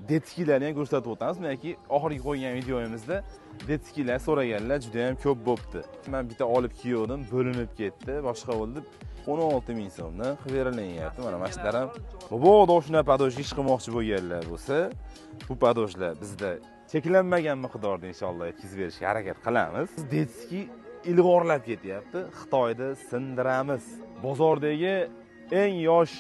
detskilarni ham ko'rsatib o'tamiz. Menki oxirgi qo'ygan videoyimizda detskilar so'raganlar juda ham ko'p bo'pti. Men bitta olib kiydim, bo'linib ketdi, boshqa bo'ldi. 16 ming so'mdan qilib berilyapti. Mana mashlar ham bobo shuna padojga ish qilmoqchi bo'lganlar bo'lsa, bu padojlar bizda cheklanmagan miqdorda inshaalloh yetkazib berishga harakat qilamiz. Detski ilg'orlab ketyapti. Xitoyda sindiramiz. Bozordagi eng yosh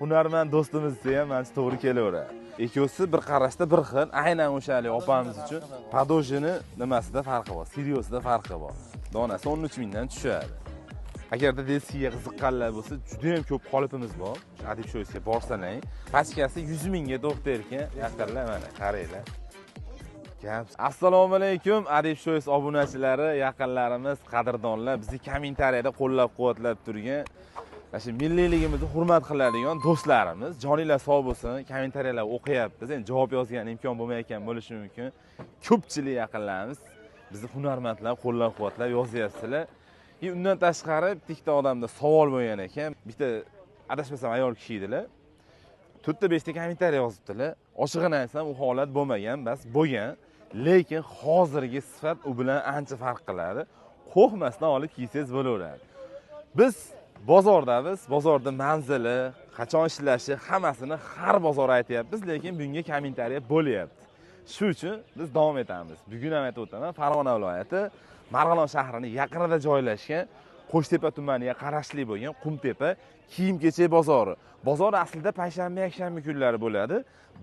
hunarmand do'stimiz desa ham menga to'g'ri kelaveradi. Ikkosi bir qarashda bir xil. Aynan o'shalik opamiz uchun padojini nimasida farqi bor, seriosida farqi bor. Donasi 13 mingdan tushadi. Agarda detskiga qiziqqanlar bo'lsa, juda ham ko'p qolipimiz bor. Adib sho'yisga borsalang, pachkasi 100 mingga to'xtar ekan. Yaqinlar mana qaranglar. Assalomu alaykum Adib sho'yis obunachilari, yaqinlarimiz, qadrdonlar, bizni kommentariyada qo'llab-quvvatlab turgan shu milliyligimizni hurmat qiladigan do'stlarimiz, joninglar sog' bo'lsin, kommentariyalar o'qiyapmiz. Endi javob yozgan imkon bo'lmayotgan bo'lishi mumkin. Ko'pchilik yaqinlarimiz bizni hunarmandlar qo'llab-quvvatlab yozyapsizlar. Undan tashqari bitta odamda savol bo'lgan ekan. Bitta adashmasam ayol kishi edilar. 4-5 ta kommentariya yozibdilar. Oshig'ini aytsam, u holat bo'lmagan, bas bo'lgan. Lekin hozirgi sifat u bilan ancha farq qiladi. Qo'rqmasdan olib kiysangiz bo'laveradi. Biz bozordamiz, bozorda manzili, qachon ishlashi, hammasini har bozor aytyapmiz, lekin bunga kommentariya bo'lyapti. Shu uchun biz davom etamiz. Bugun ham aytib o'taman, Farg'ona viloyati Marg'ilon shahrining yaqinida joylashgan Qo'shtepa tumaniga qarashli bo'lgan Qumtepa kiyim-kechak bozori. Bozor aslida payshanba, yakshanba kunlari bo'ladi.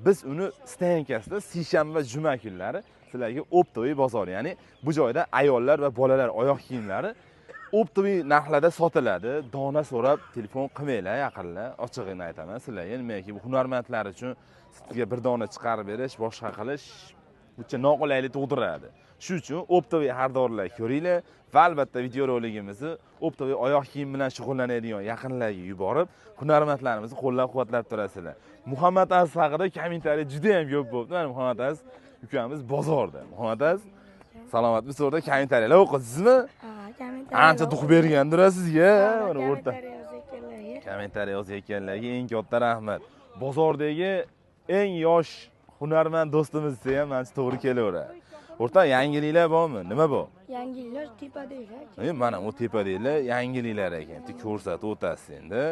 Biz uni stankasida seshanba va juma kunlari sizlarga optoviy bozor, ya'ni bu joyda ayollar va bolalar oyoq kiyimlari optoviy narxlarda sotiladi. Dona so'rab telefon qilmanglar, yaqinlar. Ochig'ini aytaman sizlarga, nimaki bu hunarmandlar uchun sizga bir dona chiqarib berish, boshqa qilish buncha noqulaylik tug'diradi. Shu uchun optoviy xaridorlar ko'ringlar va albatta videorolikimizni optoviy oyoq kiyim bilan shug'ullanadigan yaqinlarga yuborib, hunarmandlarimizni qo'llab-quvvatlab turasizlar. Muhammad Aziz haqida kommentariy juda ham ko'p bo'ldi. Mana Muhammad Aziz ukamiz bozorda. Muhammad Aziz, salomatmisiz? O'rda kommentariyalar o'qiysizmi? Ancha duq bergandir sizga. Mana o'rta kommentariy yozayotganlarga eng katta rahmat. Bozordagi eng yosh hunarmand do'stimiz desa ham menga to'g'ri kelaveradi. O'rta yangiliklar bormi? Nima bor? Yangiliklar tepadaylar. Mana u tepadaylar yangiliklar ekan. Ko'rsatib o'tasiz endi.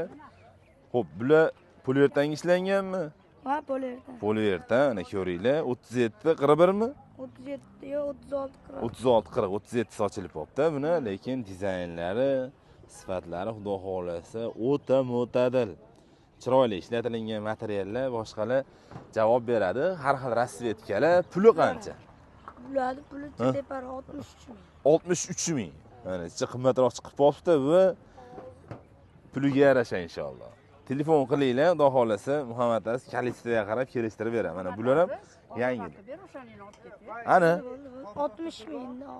Xo'p, bular poliuretan ishlanganmi? Ha, poliuretan. Poliuretan, ana ko'ringlar, 37 41 mi? 37 yo 36 40. 36 40, 37 sochilib qopti buni, lekin dizaynlari, sifatlari xudo xolasa o'ta mo'tadil. Chiroyli ishlatilgan materiallar, boshqalar javob beradi. Har xil rasvetkalar, puli qancha? Bularni puli tepar 63 ming. 63 ming. Mana ichi qimmatroq chiqib qolibdi va puliga yarasha inshaalloh. Telefon qilinglar, xudo xolasa Muhammad Aziz kalitiga qarab kelishtirib beraman. Mana bular ham yangi. Ana 60 mingdan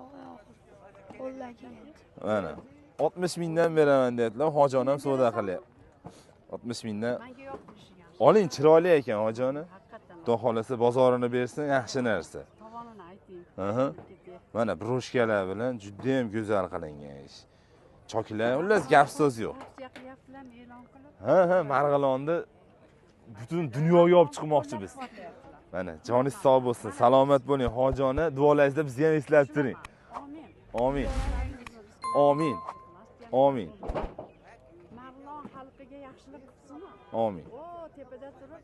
qo'ldan kelgan. Mana 60 mingdan beraman dedilar. Hojon ham savdo qilyapti. 60 mingdan. Oling, chiroyli ekan hojoni. Xudo xolasa bozorini bersin, yaxshi narsa. Tovonini ayting. Aha. Mana broshkalar bilan juda ham go'zal qilingan ish. Choklar, xullas gap so'z yo'q. Ha, Marg'ilonni butun dunyoga olib chiqmoqchi biz. Mana joningiz sog' bo'lsin, salomat bo'ling, hojona, duolaringizda bizni ham eslatib turing. Amin. Amin. Amin. Marg'ilon xalqiga yaxshilik qilsin. Amin. O tepada turib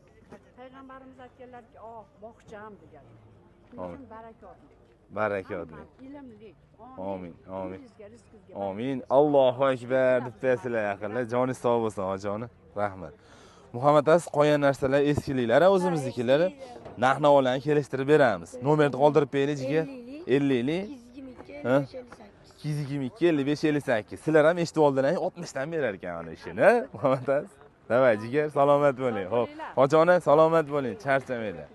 payg'ambarimiz aytganlarki, boqcham degan. Amin. Barakotli. Barakotli. Ilmli. Amin. Amin. Amin. Allohu akbar deb tasizlar yaqinlar. Joningiz sog' bo'lsin, hojona. Rahmat. Muhammad Aziz qo'ygan narsalar eskiliklar, o'zimiznikilar. Narx-navolarni kelishtirib beramiz. Nomerni qoldirib bering jiga. 50lik. 222 55 58. Sizlar ham eshitib oldilaring, 60 dan berar ekan ana ishini. Muhammad Aziz. Davay jigar, salomat bo'ling. Xo'p, hojona salomat bo'ling, charchamanglar.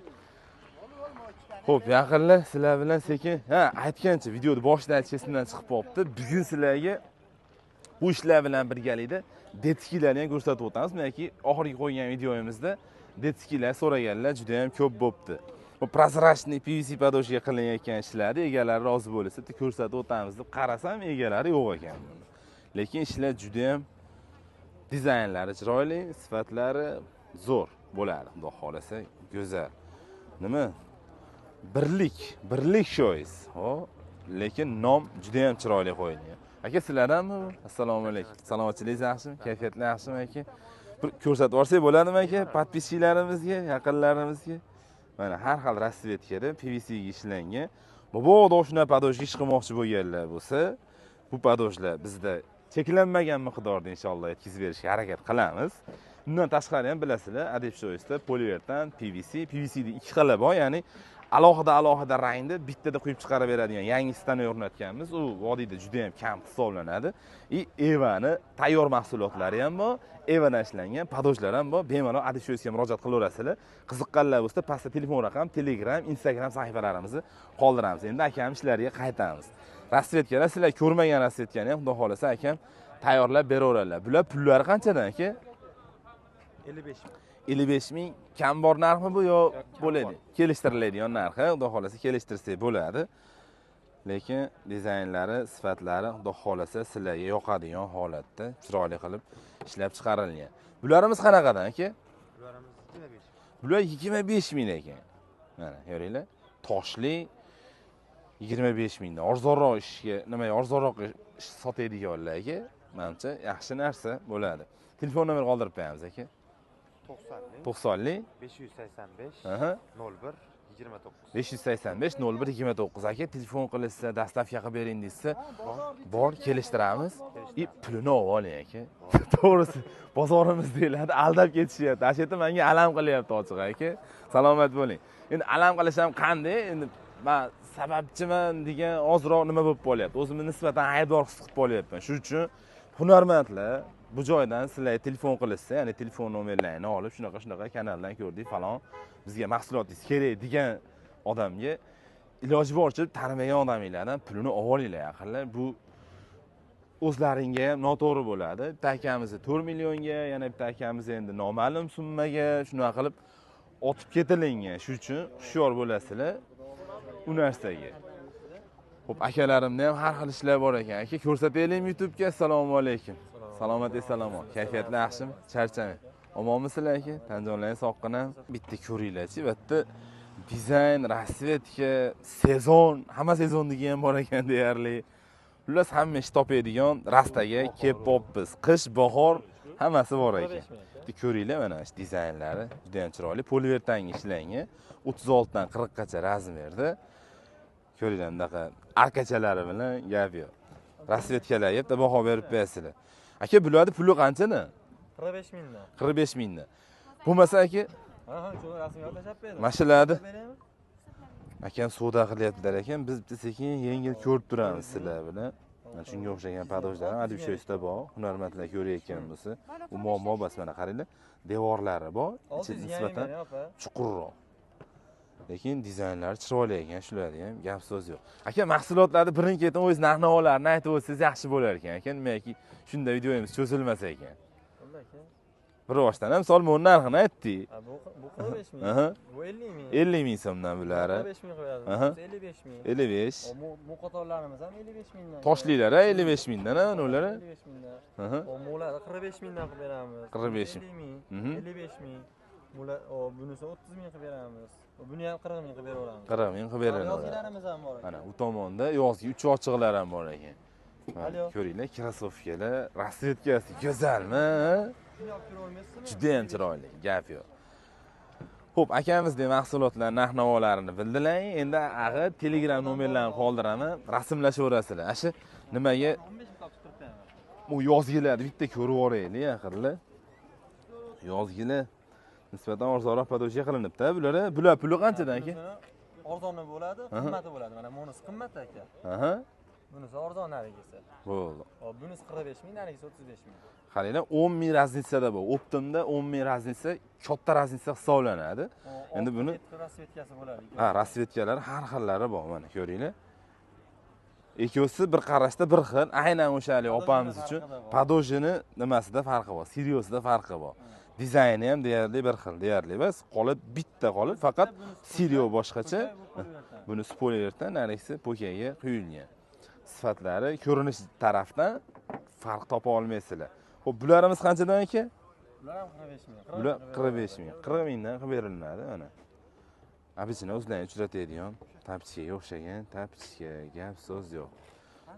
Xo'p, yaqinlar, sizlar bilan sekin, aytgancha videoni boshida aytishimdan chiqib qolibdi. Bugun sizlarga bu ishlar bilan birgalikda detskilarni ham ko'rsatib o'tamiz. Menki oxirgi qo'ygan videoyimizda detskilar so'raganlar juda ham ko'p bo'pti. Bu prozrachniy PVC podojga qilinayotgan ishlarni egalari rozi bo'lsa, ko'rsatib o'tamiz deb qarasam, egalari yo'q ekan. Lekin ishlar juda ham dizaynlari chiroyli, sifatlari zo'r bo'ladi. Xudo xolasa, go'zal. nima? Birlik shoyiz. Hop. Lekin nom juda ham chiroyli qo'yilgan. Aka sizlardanmi bu? Assalomu alaykum. Salomatchilingiz yaxshimi? Kayfiyatlar yaxshimi aka? Bir ko'rsatib olsak bo'ladimi aka? Podpischilarimizga, yaqinlarimizga. Mana har xil rasvetkada PVC ga ishlangan. Bobodo shuna padojga ish qilmoqchi bo'lganlar bo'lsa, bu padojlar bizda cheklanmagan miqdorda inshaalloh yetkazib berishga harakat qilamiz. Bundan tashqari ham bilasizlar, Adib shoyizda poliuretan, PVC da ikki xil bor, ya'ni alohida rangda bittada quyib chiqarib beradigan yangisidan o'rnatganmiz. U vodiyda juda ham kam hisoblanadi. Evani tayyor mahsulotlari ham bor, evadan ishlangan padojlar ham bor. Bemalol Adib shoyizga murojaat qilaverasizlar. Qiziqqanlar bo'lsa, pastda telefon raqam, Telegram, Instagram sahifalarimizni qoldiramiz. Endi akam ishlariga qaytamiz. Rasvetkalar sizlar ko'rmagan rasvetkani ham xudo xolasa akam tayyorlab beraveradilar. Bular pullari qanchadan aka? 55 ming. 55 ming kam bor narxmi bu yo bo'ladi? Kelishtiriladigan narxi, xudo xolasa kelishtirsak bo'ladi. Lekin dizaynlari, sifatlari xudo xolasa sizlarga yoqadigan holatda chiroyli qilib ishlab chiqarilgan. Bularimiz qanaqadan aka? Bularimiz 25. Bular 25 ming ekan. Mana ko'ringlar, toshli 25 mingdan. Arzonroq ishga, arzonroq ish sotadiganlarga menimcha yaxshi narsa bo'ladi. Telefon nomer qoldirib qo'yamiz aka. 90 585 Aha. 01 29. 585 01 29 aka telefon qilishsa, dastavka qilib bering desa, bor kelishtiramiz. Pulini olib oling aka. To'g'risi, bozorimiz deyiladi, aldab ketishyapti. Asheta menga alam qilyapti ochiq aka. Salomat bo'ling. Endi alam qilishim qanday? Endi men sababchiman degan ozroq nima bo'lib qolyapti. O'zimni nisbatan aybdor his qilib qolyapman. Shuning uchun hunarmandlar bu joydan sizlarga telefon qilishsa, ya'ni telefon nomerlarini olib, shunaqa kanaldan ko'rdik falon, bizga mahsulotingiz kerak degan odamga iloji boricha tanimagan odamlardan pulini olinglar yaqinlar. Bu o'zlaringga ham noto'g'ri bo'ladi. Bitta akamizni 4 millionga, yana bitta akamiz endi noma'lum summaga shunaqa qilib otib ketilingan. Shuning uchun hushyor bo'lasizlar u narsaga. Xo'p, akalarimda ham har xil ishlar bor ekan. Aka, ko'rsataylik YouTube'ga. Assalomu alaykum. Salomat. Kayfiyatlar yaxshimi? Charchamang. Omonmisizlar aka? Tanjonlaringiz sog'qina. Bitta ko'ringlar-chi, bitta dizayn, rasvetka, sezon, hamma sezonniki ham bor ekan deyarli. Xullas hamma ish topadigan rastaga kelib qopmiz. Qish, bahor hammasi bor ekan. Bitta ko'ringlar mana shu dizaynlari juda ham chiroyli. Poliuretanga ishlangan. 36 dan 40 gacha razmerda. Ko'ringlar bunaqa arkachalari bilan gap yo'q. Rasvetkalar yerda baho berib qo'yasizlar. Aka, bularning puli qanchadan? 45 mingdan. 45 mingdan. Bo'lmasa aka, Aha, shu rasmga tashab berdim. mashinlarni akam savdo qilyaptilar ekan. Biz bitta sekin yengil ko'rib turamiz sizlar bilan. Mana shunga o'xshagan padojlar ham Adib shoyizda bor. Hunarmandlar ko'rayotgan bo'lsa, u muammo emas. Mana qaranglar, devorlari bor, ichi nisbatan chuqurroq. Lekin dizaynlari chiroyli ekan, shularga ham gap so'z yo'q. Aka, mahsulotlarni birin-ketin o'zingiz narx-navolarni aytib o'tsangiz yaxshi bo'lar ekan. Aka, nimaki shunda videomiz cho'zilmas ekan. Bir boshdan ham misol bu narxini aytdik. Bu 45 ming. Aha. Bu 50 ming. 50 ming so'mdan bular. 45 ming qo'yadi. Aha. 55 ming. 55. Bu qatorlarimiz ham 55 mingdan. Toshlilar 55 mingdan, ular. 55 mingdan. Aha. Mular 45 mingdan qilib beramiz. 45 ming. Mhm. 55 ming. Mular, bunisi 30 ming qilib beramiz. Buni ham 40 ming qilib beraveramiz. 40 ming qilib beradi. Yozgilarimiz ham bor ekan. Mana u tomonda yozgi uch ochiqlar ham bor ekan. Alo. Ko'ringlar, krossovkalar, rasvetkasi go'zalmi? Shuni olib kira olmaysizmi? Juda ham chiroyli, gap yo'q. Xo'p, akamizdek mahsulotlar narx-navolarini bildilar. Endi ag'i Telegram nomerlarini qoldiraman, rasmlashaverasizlar. Ashi nimaga 15 ming topib turibman. bu yozgilarni bitta ko'rib o'raylik, axirlar. Yozgilar nisbatan arzonroq padojga qilinibdi. Bular puli qanchadan aka? Arzoni bo'ladi, qimmati bo'ladi. Mana bunisi qimmat aka. Aha. Bunisi arzon narigisi. Bo'ldi. Hop, bunisi 45 ming, narigisi 35 ming. Qaranglar, 10 ming razницада bor. Optimda 10 ming razница katta razница hisoblanadi. Endi buni rasvetkasi bo'ladi. ha, rasvetkalar har xillari bor, mana ko'ringlar. Ikkosi bir qarashda bir xil. Aynan o'shalik opamiz uchun padojini nimasida farqi bor, seriosida farqi bor. Dizayni ham deyarli bir xil, deyarli emas. Qolib bitta qolib, faqat serio boshqacha. Buni spoilerdan narigisi pokaga quyilgan. Sifatlari ko'rinish tarafdan farq topa olmaysizlar. Xo'p, bularimiz qanchadan aka? Bular ham 45 ming. Bular 45 ming. 40 mingdan qilib beriladi mana. Обычно o'zlaring uchratadigan tapchikaga o'xshagan tapchika, gap so'z yo'q.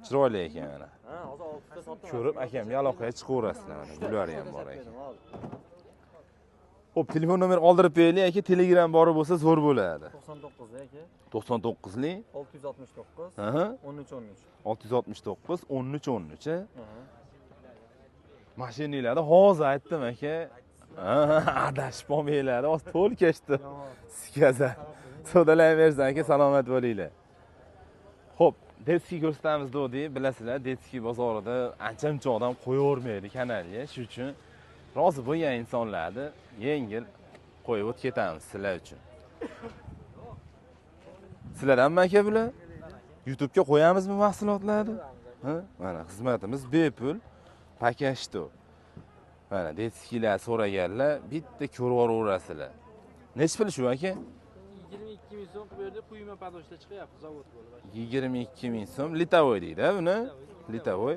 Chiroyli ekan mana. Ha, hozir 6 ta sotdim. Ko'rib akamga aloqaga chiqaverasizlar mana. Bular ham bor ekan. Xo'p, telefon nomer oldirib beraylik aka, Telegram bori bo'lsa zo'r bo'ladi. 99 aka. 99lik 669 aha 13 669 13 13 a. Aha. Mashinalarni hozir aytdim aka. Adashib qolmanglar, hozir to'l kechdi. Sikaza. Savdolayversin aka, salomat bo'linglar. Xo'p, Detskiy ko'rsatamiz dedik, bilasizlar, Detskiy bozorida ancha-muncha odam qo'yavermaydi kanalga, shuning uchun rozi bo'lgan insonlarni yengil qo'yib o'tib ketamiz sizlar uchun. Sizlardanmi aka bular? YouTube'ga qo'yamizmi mahsulotlarni? Ha? Mana xizmatimiz bepul. Pakashto. Mana Detskiylar so'raganlar, bitta ko'rib yuboraverasizlar. Nechi pul shu aka? 22 ming so'm bu yerda quyma padoshda chiqyapti zavod bo'lib. 22 ming so'm litovoy deydi buni. Litovoy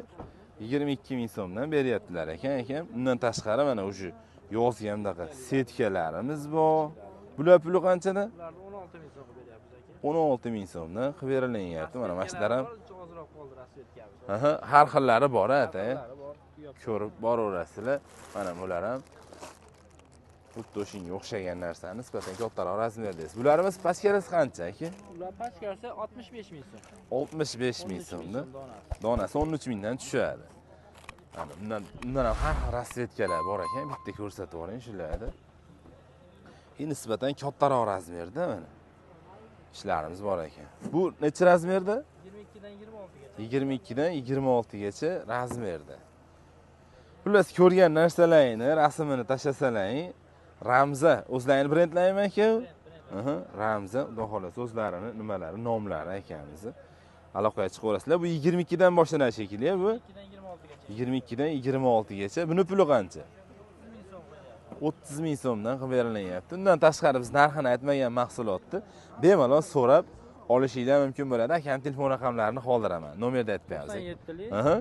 22 ming so'mdan beryaptilar ekan. Undan tashqari mana o'sha yozgandaqa setkalarimiz bor. Bular puli qanchadan? Ularni 16 ming so'm beryapmiz aka. 16 ming so'mdan qilib berilyapti. Mana mashinalar ham ozroq qoldi rasvetkamiz. aha, har xillari bor ata. Bor. Ko'rib boraverasizlar. Mana bular ham xuddi o'shanga o'xshagan narsani nisbatan kattaroq razmerdasiz. Bularimiz pastkarasi qancha aka? Ular pastkarasi 65 ming so'm. 65 ming so'mda. Donasi 13 mingdan tushadi. Mana bundan ham har xil rasvetkalar bor ekan, bitta ko'rsatib yuboring shularni. Nisbatan kattaroq razmerda mana ishlarimiz bor ekan. Bu necha razmerda? 22 dan 26 gacha. 22 dan 26 gacha razmerda. Xullas ko'rgan narsalaringni rasmini tashlasalaring, Ramza o'zlaring brendlaymi aka? Aha, Ramza, xudo xolasa o'zlarini, nimalari, nomlari ekamiz. Aloqaga chiqaverasizlar. Bu 22 dan boshlanar shekilli, bu 22 dan 26 gacha. Buni puli qancha? 30 ming so'mdan qilib berilyapti. Undan tashqari biz narxini aytmagan mahsulotni bemalol so'rab olishinglar mumkin bo'ladi. Akam telefon raqamlarini qoldiraman. Nomerni aytmaymiz. 97lik Aha.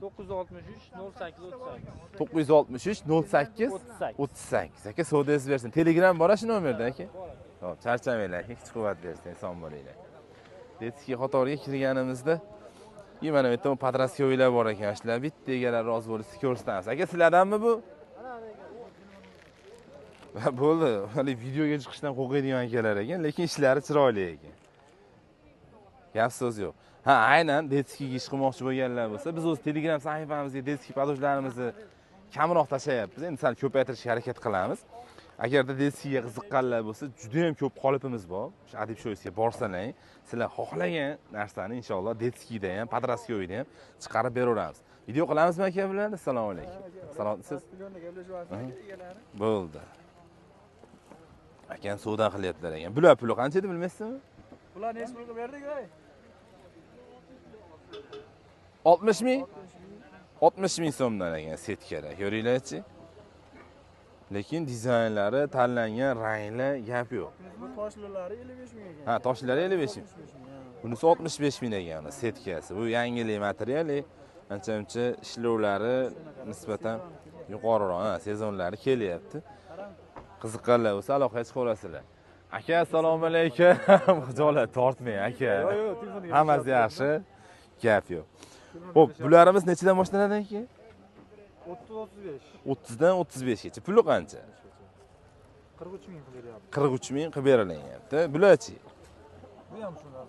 963 08 38. 963 08 38. Aka savdoyingiz bersin. Telegram bor shu nomerda aka. Xo'p, charchamanglar aka, kuch quvvat bersin, sog' bo'linglar. Detskiy qatoriga kirganimizda mana bu yerda padraskoylar bor ekan, shular bitta egalar rozi bo'lsa ko'rsatamiz. Aka sizlardanmi bu? Bo'ldi, hali videoga chiqishdan qo'rqadigan akalar ekan, lekin ishlari chiroyli ekan. Gap so'z yo'q. Ha, aynan Detskiyga ish qilmoqchi bo'lganlar bo'lsa, biz o'z Telegram sahifamizga Detskiy padojlarimizni kamroq tashlayapmiz. Endi sal ko'paytirishga harakat qilamiz. Agarda Detskiyga qiziqqanlar bo'lsa, juda ham ko'p qolipimiz bor. O'sha Adib Shoysga borsalang, sizlar xohlagan narsani inshaalloh Detskiyda ham, Padraskoyda ham chiqarib beraveramiz. Video qilamizmi aka bilan? Assalomu alaykum. Salomatsiz? Bo'ldi. Akam savdo qilyaptilar ekan. Bular puli qancha edi bilmaysizmi? Bular necha pulga berdik ey? 60 ming? 60 ming so'mdan ekan setkalar. Ko'ringlarchi. Lekin dizaynlari, tanlangan ranglar gap yo'q. Bu toshlilari 55 ming ekan. Ha, toshlari 55 ming. Bunisi 65 ming ekan setkasi. Bu yangilik materiali, ancha-muncha ishlovlari nisbatan yuqoriroq, ha, sezonlari kelyapti. Qiziqqanlar bo'lsa aloqaga chiqaverasizlar. Aka, assalomu alaykum. Xijolat tortmang aka. Hammasi yaxshi. Gap yo'q. Xo'p, bularimiz nechidan boshlanadi aka? 30-35. 30 dan 35 gacha. Puli qancha? 43 ming qilib beryapti. 43 ming qilib berilyapti. Bularchi? Bu ham shunday.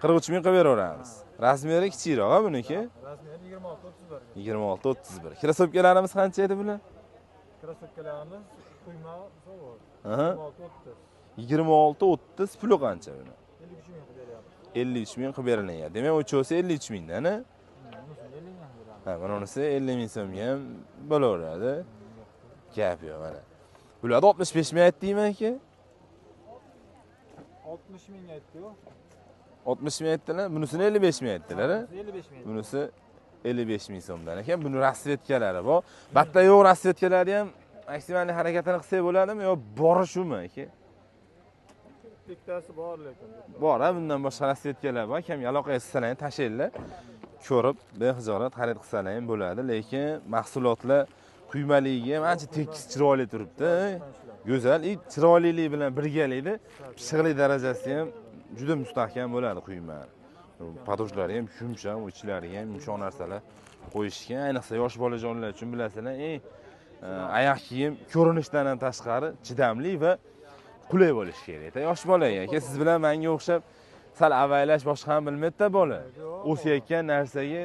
43 ming qilib beraveramiz. Razmeri kichikroq-a buniki? Razmeri 26-31. 26-31. Krasovkalarimiz qancha edi bular? Krasovkalarimiz quyma so'g'ir. Aha. 26-30. 26-30 puli qancha buni? 53 ming qilib beryapti. 53 ming qilib berilyapti. Demak, o'chosi 53 mingdan, ha? Ha, mana unisi 50 ming so'mga ham bo'laveradi. Gap yo'q mana. Bularni 65 ming aytdingmi aka? 60 ming aytdi-ku. 60 ming aytdilar, bunisini 55 ming aytdilar, ha? 55 ming. Bunisi 55 ming so'mdan ekan. Buni rasvetkalari bor. Batta yo'q rasvetkalari ham maksimal harakatini qilsak bo'ladimi yo bori shumi aka? Bittasi bor lekin. Bor, bundan boshqa rasvetkalar bor. Kam aloqaga chiqsalaring tashlaylar. Ko'rib, bexijolat xarid qilsalaring bo'ladi, lekin mahsulotlar quymaligi ham ancha tekis chiroyli turibdi. go'zal, chiroylilik bilan birgalikda pishiqlik darajasi ham juda mustahkam bo'ladi quyma. Padoshlari ham yumshoq, ichlari ham yumshoq narsalar qo'yishgan. Ayniqsa yosh bolajonlar uchun bilasizlar, oyoq kiyim ko'rinishdan ham tashqari chidamli va qulay bo'lishi kerak. Yosh bolaga, aka, siz bilan menga o'xshab sal avaylash boshqa ham bilmaydi-da bola. O'sayotgan narsaga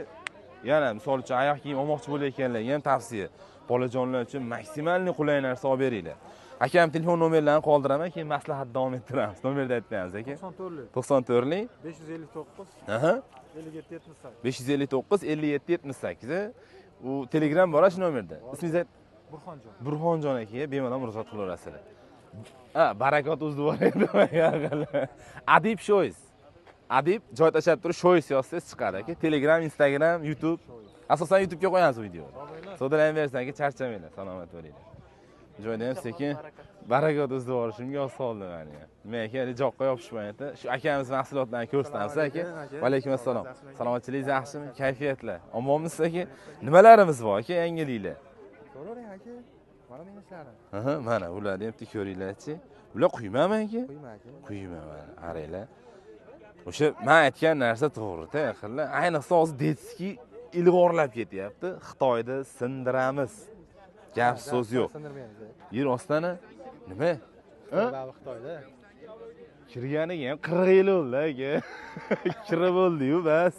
yana misol uchun oyoq kiyim olmoqchi bo'layotganlarga ham tavsiya. Bolajonlar uchun maksimalni qulay narsa olib beringlar. Akam telefon nomerlarini qoldiraman, keyin maslahat davom ettiramiz. Nomerni aytmaymiz, aka. 94lik 559 aha 57 78. 559 57 78. U Telegram bor shu nomerda. Ismingiz Burxonjon. Burxonjon aka, bemalol murojaat qilaverasizlar. Barakot uzdivoradi. Adib Shoys. Adib joy tashab turib Shoys yozsangiz chiqadi aka. Telegram, Instagram, YouTube. Asosan YouTube'ga qo'yamiz videoni. So'dalayversin aka, charchamanglar, salomat bo'linglar. Joyda ham sekin barakot uzdivorishimga oz soldi meni. Men aka, joqqa yopishmayapti. Shu akamiz mahsulotlarini ko'rsatamiz aka. Va alaykum assalom. Salomatchilingiz yaxshimi? Kayfiyatlar. Omonmisiz aka? Nimalarimiz bor aka, yangiliklar? So'ravering aka. Mana men ishlarim. Aha, mana ularni ham ko'ringlar-chi. Ular quymaman aka? Quyma aka. Quyma mana, qaranglar. O'sha men aytgan narsa to'g'ri-da, yaqinlar. Ayniqsa hozir detski ilg'orlab ketyapti. Xitoyda sindiramiz. Gap so'z yo'q. Yer ostana nima? Babi Xitoyda. Kirganiga ham 40 yil bo'ldi aka. Kirib bo'ldi-yu bas.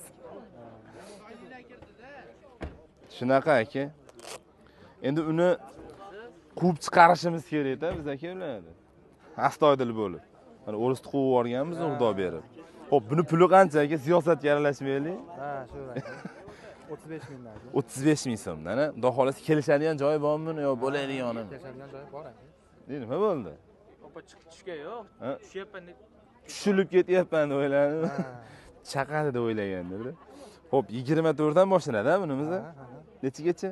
Shunaqa aka. Endi uni quvib chiqarishimiz kerak-da biz aka ularni. Astoydil bo'lib. Mana o'risni quvib yuborganmiz xudo berib. Xo'p, buni puli qancha aka? Siyosatga aralashmaylik. Ha, shu aka. 35 mingdan aka. 35 ming so'mdan. Xudo xolasi kelishadigan joyi bormi yo bo'ladiganmi? Kelishadigan joyi bor aka. Nima bo'ldi? Opa chiqib tushga yo'q. Tushyapman deb. Tushilib ketyapman deb o'yladim. Chaqadi deb o'ylagandim. Xo'p, 24 dan boshlanadi bunimiz. Nechigacha?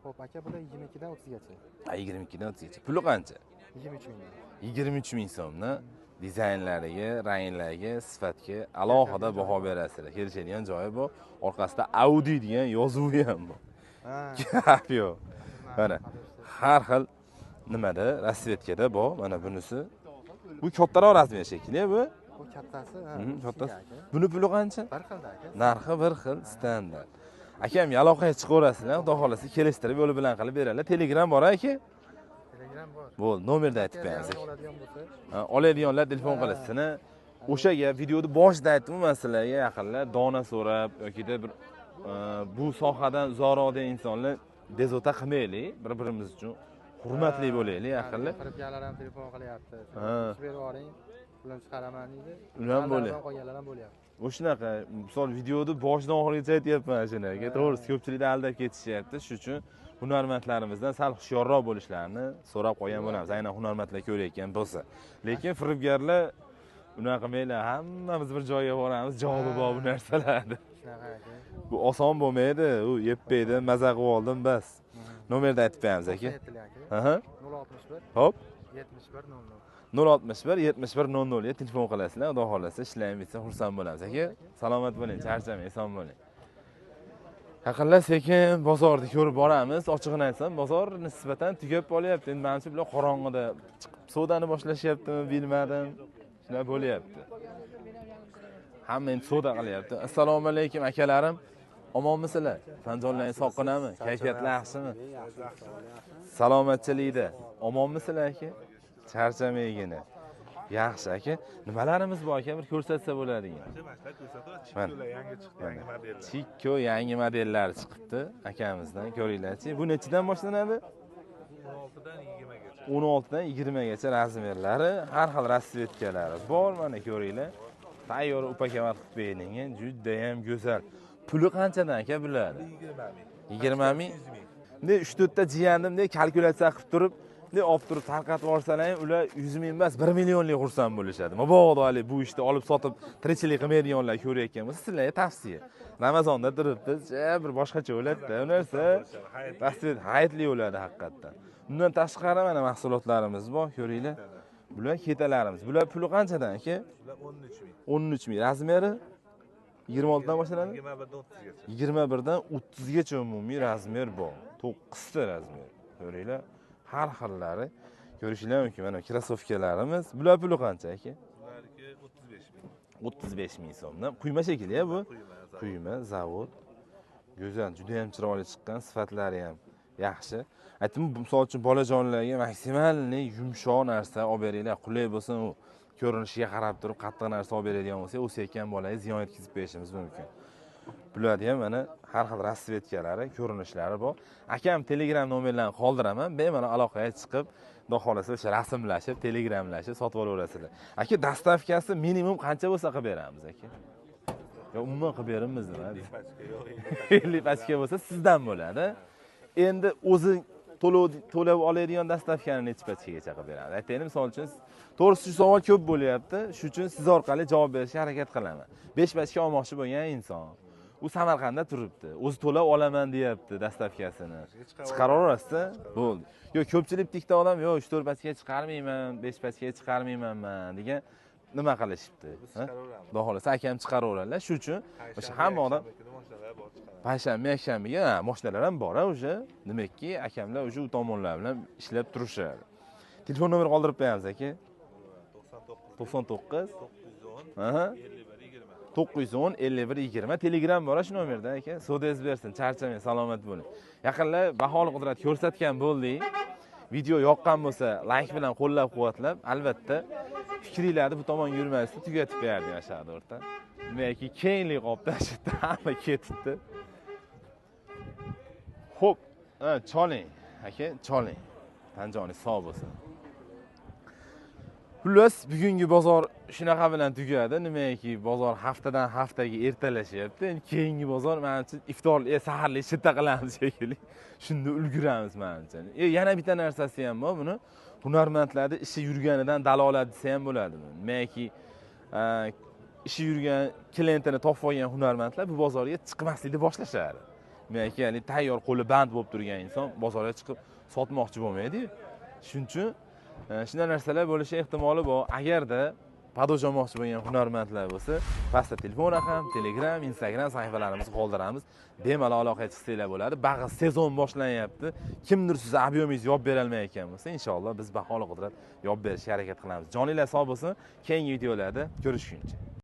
Xo'p aka, bular 22 dan 30 gacha. 22 dan 30 gacha. Puli qancha? 23 ming. 23 ming so'mdan dizaynlariga, ranglariga, sifatga alohida baho berasizlar. Kelishadigan joyi bor. Orqasida Audi degan yozuvi ham bor. Gap yo'q. Mana har xil nimada, rasvetkada bor. Mana bunisi. Bu kattaroq razmer shekilli bu. Bu kattasi, ha. Kattasi. Buni puli qancha? Bir xilda aka. Narxi bir xil, standart. Akam aloqaga chiqaverasizlar, xudo xolasi kelishtirib yo'li bilan qilib beradilar. Telegram bor aka? Telegram bor. Bo'l, nomerni aytib qo'yamiz. Oladigan bo'lsa, Oladiganlar telefon qilsin. O'sha gap videoda boshida aytdim sizlarga yaqinlar dona so'rab yokida bir bu sohadan uzoqroqdagi insonlar bezovta qilmaylik, bir-birimiz uchun hurmatli bo'laylik yaqinlar. Firibgarlar ham telefon qilyapti. Ish berib yuboring, pulim chiqaraman deydi. Ular ham bo'lyapti. Qo'yganlar ham bo'lyapti. O'shanaqa, misol videoda boshidan oxirigacha aytyapman shunaqa. To'g'risi ko'pchilikni aldab ketishyapti. Shuning uchun hunarmandlarimizdan sal hushyorroq bo'lishlarini so'rab qo'ygan bo'lamiz. Aynan hunarmandlar ko'rayotgan bo'lsa. Lekin firibgarlar unaqa qilmaylar. Hammamiz bir joyga boramiz, javobi bor bu narsalarni. Shunaqa aka. Bu oson bo'lmaydi. U yeppaydi, maza qilib oldim bas. Nomerni aytib qo'yamiz aka. Aha. 061 Hop. 71 00. 061 71 00 ga telefon qilasizlar. Xudo xolasa ishlaymiz bitsa xursand bo'lamiz aka. Salomat bo'ling, charchamang, eson bo'ling. Yaqinlar sekin bozorni ko'rib boramiz. Ochig'ini aytsam, bozor nisbatan tugab qolyapti. Endi menimcha bular qorong'ida chiqib savdoni boshlashyaptimi, bilmadim. Shunday bo'lyapti. Hamma endi savdo qilyapti. Assalomu alaykum akalarim. Omonmisizlar? Sanjonlaringiz sog'qinami? Kayfiyatlar yaxshimi? Salomatchilikda. Omonmisizlar aka? Charchamaygina. Yaxshi aka. Nimalarimiz bor aka? Bir ko'rsatsa bo'ladi. Mana yangi chiqdi, yangi modellar. Chikko yangi modellar chiqibdi akamizdan. Ko'ringlar-chi. Bu nechidan boshlanadi? 16 dan 20 gacha razmerlari, har xil rasvetkalari bor. Mana ko'ringlar. Tayyor upakamat qilib berilgan, juda ham go'zal. Puli qanchadan aka bular? 20 ming. Endi 3-4 ta jiyanimdek kalkulyatsiya qilib turib, olib turib tarqatib yuborsalar, ular 100 ming emas, 1 millionlik xursand bo'lishadi. Mabodo bu ishni olib sotib tirikchilik qilmaydiganlar ko'rayotgan bo'lsa, sizlarga tavsiya. Ramazonda turibmiz, bir boshqacha bo'ladi-da. U narsa tasvir hayitli bo'ladi haqiqatdan. Bundan tashqari mana mahsulotlarimiz bor, ko'ringlar. Bular ketalarimiz. Bular puli qanchadan aka? Bular 13 ming. 13 ming. Razmeri 26 dan boshlanadi? 21 dan 30 gacha. 21 dan 30 gacha umumiy razmer bor. 9 ta razmer. Ko'ringlar, har xillari. Ko'rishinglar mumkin. Mana krossovkalarimiz. Bular puli qancha aka? Bularniki 35 ming. 35 ming so'mdan. Quyma shekilli bu. Quyma, zavod. Quyma, zavod. Go'zal, juda ham chiroyli chiqqan, sifatlari ham yaxshi. Aytdim, misol uchun bolajonlarga maksimalni yumshoq narsa olib beringlar. Qulay bo'lsin, u ko'rinishiga qarab turib qattiq narsa olib beradigan bo'lsa, o'sayotgan bolaga ziyon yetkazib berishimiz mumkin. Bularni ham mana har xil rasvetkalari, ko'rinishlari bor. Akam Telegram nomerlarini qoldiraman. Bemalol aloqaga chiqib, xudo xolasa o'sha rasmlashib, telegramlashib sotib olaverasizlar. Aka, dastavkasi minimum qancha bo'lsa qilib beramiz aka? Yo, umuman qilib beramiz nima? 50 pachka bo'lsa sizdan bo'ladi. Endi o'zi to'lab oladigan dastavkani necha pachkagacha qilib beramiz? Aytaylik, misol uchun to'g'risi shu savol ko'p bo'lyapti. Shuning uchun siz orqali javob berishga harakat qilaman. 5 pachka olmoqchi bo'lgan inson u Samarqandda turibdi. O'zi to'lab olaman deyapti dastavkasini. Chiqaraverasiz, bo'ldi. Yo, ko'pchilik tikda odam, yo 3-4 pachka chiqarmayman, 5 pachka chiqarmayman degan nima qilishibdi? Xudo xolasa akam chiqaraveradilar. Shuning uchun o'sha hamma odam payshanba, yakshanbaga mashinalar ham bor o'sha. Demakki, akamlar o'sha u tomonlar bilan ishlab turishadi. Telefon nomeri qoldirib qo'yamiz aka. 99 910 51 20 Telegram bor shu nomerda aka. So'dingiz bersin, charchamang, salomat bo'ling. Yaqinlar baholi qudrat ko'rsatgan bo'ldik. Video yoqqan bo'lsa, like bilan qo'llab-quvvatlab, albatta fikringlarni bu tomon yurmasdan tugatib berdi yashadi o'rta. Demakki, keyinlik qopda shu yerda hamma ketibdi. Xo'p, choling, aka, choling. Tanjoningiz sog' bo'lsin. Xullas, bugungi bozor shunaqa bilan tugadi. Nimaki, bozor haftadan haftaga ertalashyapti. Endi keyingi bozor men uchun iftorlik, saharlik shita qilamiz shekilli. Shunda ulguramiz men uchun. Yana bitta narsasi ham bor, buni hunarmandlarning ishi yurganidan dalolat desa ham bo'ladi. Nimaki, ishi yurgan klientini topib olgan hunarmandlar bu bozorga chiqmaslikni boshlashadi. Nimaki, ya'ni tayyor qo'li band bo'lib turgan inson bozorga chiqib sotmoqchi bo'lmaydi-ku. Shuning uchun shunday narsalar bo'lishi ehtimoli bor. Agarda padoj olmoqchi bo'lgan hunarmandlar bo'lsa, pastda telefon raqam, Telegram, Instagram sahifalarimizni qoldiramiz. Bemalol aloqaga chiqsanglar bo'ladi. Bag'ir sezon boshlanyapti. Kimdir siz obyomingizni yopib bera olmayotgan bo'lsa, inshaalloh biz baholi qudrat yopib berishga harakat qilamiz. Joninglar sog' bo'lsin. Keyingi videolarda ko'rishguncha.